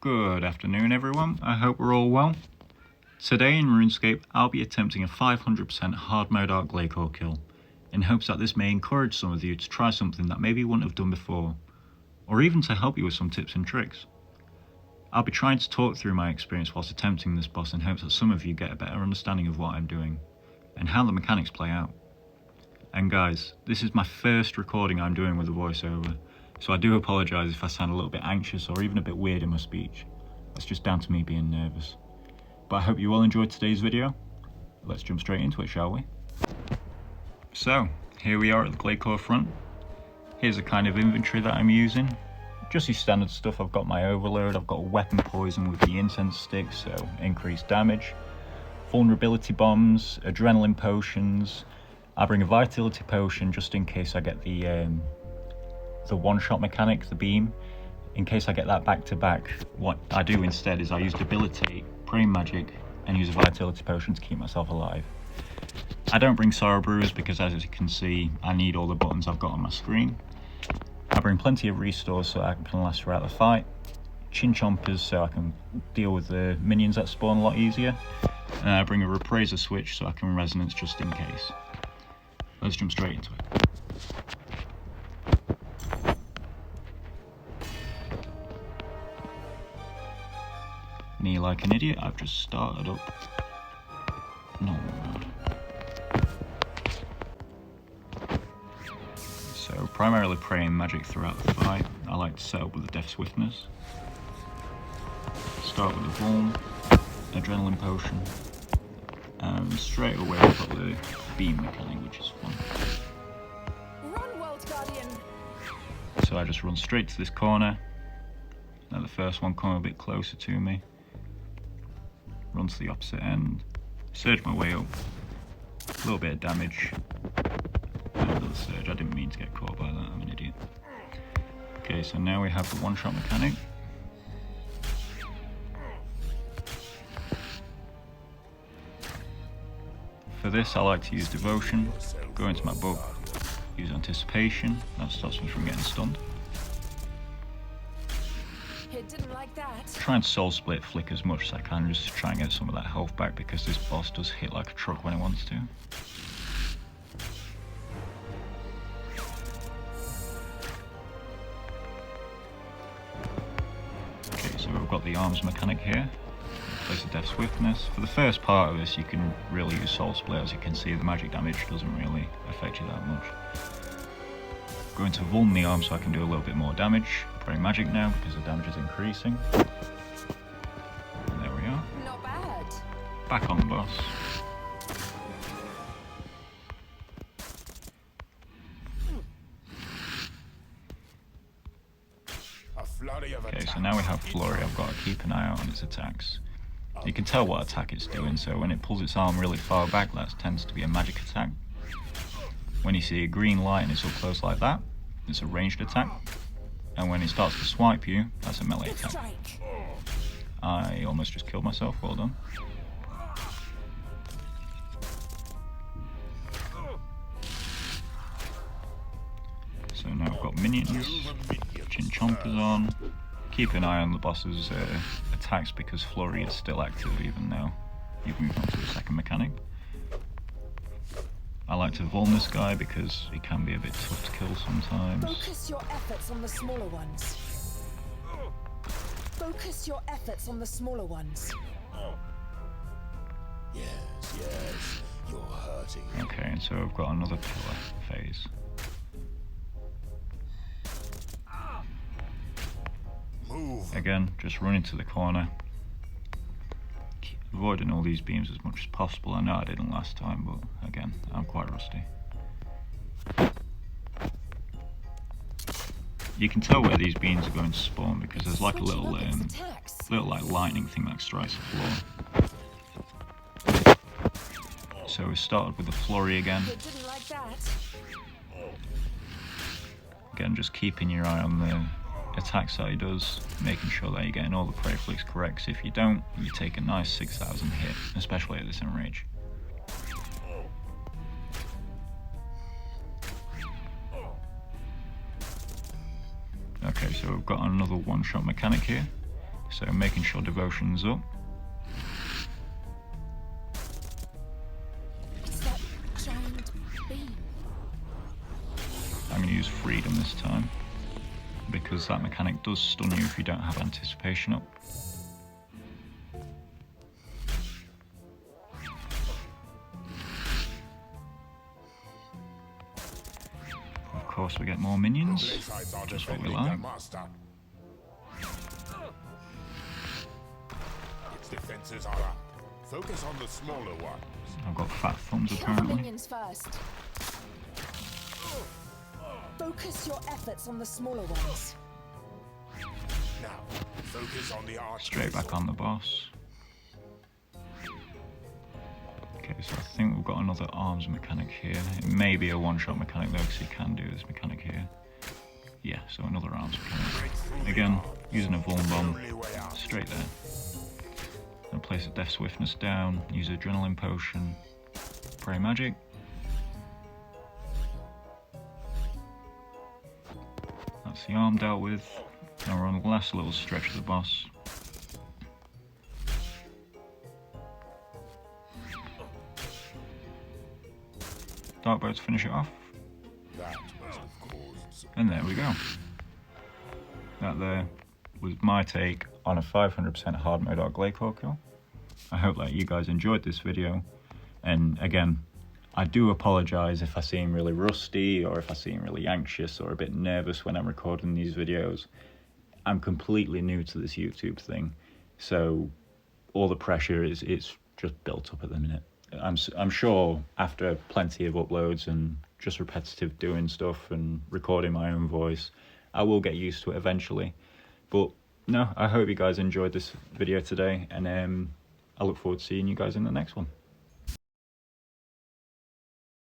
Good afternoon everyone, I hope we're all well. Today in RuneScape I'll be attempting a 500% hard mode art Glacor kill, in hopes that this may encourage some of you to try something that maybe you wouldn't have done before, or even to help you with some tips and tricks. I'll be trying to talk through my experience whilst attempting this boss in hopes that some of you get a better understanding of what I'm doing, and how the mechanics play out. And guys, this is my first recording I'm doing with a voiceover, so I do apologise if I sound a little bit anxious or even a bit weird in my speech. That's just down to me being nervous. But I hope you all enjoyed today's video. Let's jump straight into it, shall we? So, here we are at the Glacor front. Here's the kind of inventory that I'm using. Just your standard stuff. I've got my overload, I've got a weapon poison with the incense stick, so increased damage. Vulnerability bombs, adrenaline potions. I bring a vitality potion just in case I get the one-shot mechanic, the beam. In case I get that back to back, what I do instead is I use debilitate, praying magic, and use a vitality potion to keep myself alive. I don't bring sorrow brewers because, as you can see, I need all the buttons I've got on my screen. I bring plenty of restores so I can last throughout the fight. Chin chompers so I can deal with the minions that spawn a lot easier. And I bring a repraiser switch so I can resonance just in case. Let's jump straight into it. Me like an idiot, I've just started up normal mode. So primarily praying magic throughout the fight. I like to set up with the death swiftness. Start with the vuln, adrenaline potion, and straight away I've got the beam mechanic, which is fun. Run, World Guardian. So I just run straight to this corner. Now the first one come a bit closer to me. Run to the opposite end, surge my way up, a little bit of damage, and another surge. I didn't mean to get caught by that, I'm an idiot. Okay, so now we have the one-shot mechanic. For this I like to use devotion, go into my book, use anticipation, that stops me from getting stunned. Didn't like that. Try and soul split flick as much as I can just to try and get some of that health back because this boss does hit like a truck when it wants to. Okay, so we've got the arms mechanic here. Place of death swiftness. For the first part of this you can really use soul split. As you can see, the magic damage doesn't really affect you that much. Going to vuln the arm so I can do a little bit more damage. Praying magic now because the damage is increasing. And there we are. Not bad. Back on the boss. Okay, so now we have Flurry. I've got to keep an eye out on its attacks. You can tell what attack it's doing, so when it pulls its arm really far back, that tends to be a magic attack. When you see a green light and it's up close like that, it's a ranged attack. And when it starts to swipe you, that's a melee attack. I almost just killed myself, well done. So now I've got minions, chin chompers on. Keep an eye on the boss's attacks because Flurry is still active even though you've moved on to the second mechanic. I like to vuln this guy because he can be a bit tough to kill sometimes. Focus your efforts on the smaller ones. Focus your efforts on the smaller ones. Yes, you're hurting. Okay, and so I've got another pillar phase. Move. Again, just run into the corner. Avoiding all these beams as much as possible. I know I didn't last time, but again, I'm quite rusty. You can tell where these beams are going to spawn because there's like a little like lightning thing that strikes the floor. So we started with the Flurry again. Didn't like that. Again, just keeping your eye on the attacks that he does, making sure that you're getting all the prey flicks correct. So if you don't, you take a nice 6,000 hit, especially at this enrage. Okay, so we've got another one-shot mechanic here. So making sure devotion's up. It's that giant beam. I'm going to use freedom this time, because that mechanic does stun you if you don't have anticipation up. Of course we get more minions, just what we like. Its defenses are up. Focus on the smaller ones. I've got fat thumbs Kill the apparently. minions first. Focus your efforts on the smaller ones. Now, focus on the arch. Straight back on the boss. Okay, so I think we've got another arms mechanic here. It may be a one-shot mechanic though, because you can do this mechanic here. Yeah, so another arms mechanic. Again, using a Vuln Bomb, straight there. And place a Death Swiftness down, use Adrenaline Potion, Pray Magic. That's the arm dealt with. Now we're on the last little stretch of the boss. Darkbolt to finish it off. That must have caused. And there we go. That there was my take on a 500% hard mode Glacor kill. I hope that you guys enjoyed this video. And again, I do apologise if I seem really rusty or if I seem really anxious or a bit nervous when I'm recording these videos. I'm completely new to this YouTube thing, so all the pressure it's just built up at the minute. I'm sure after plenty of uploads and just repetitive doing stuff and recording my own voice, I will get used to it eventually. But no, I hope you guys enjoyed this video today, and I look forward to seeing you guys in the next one.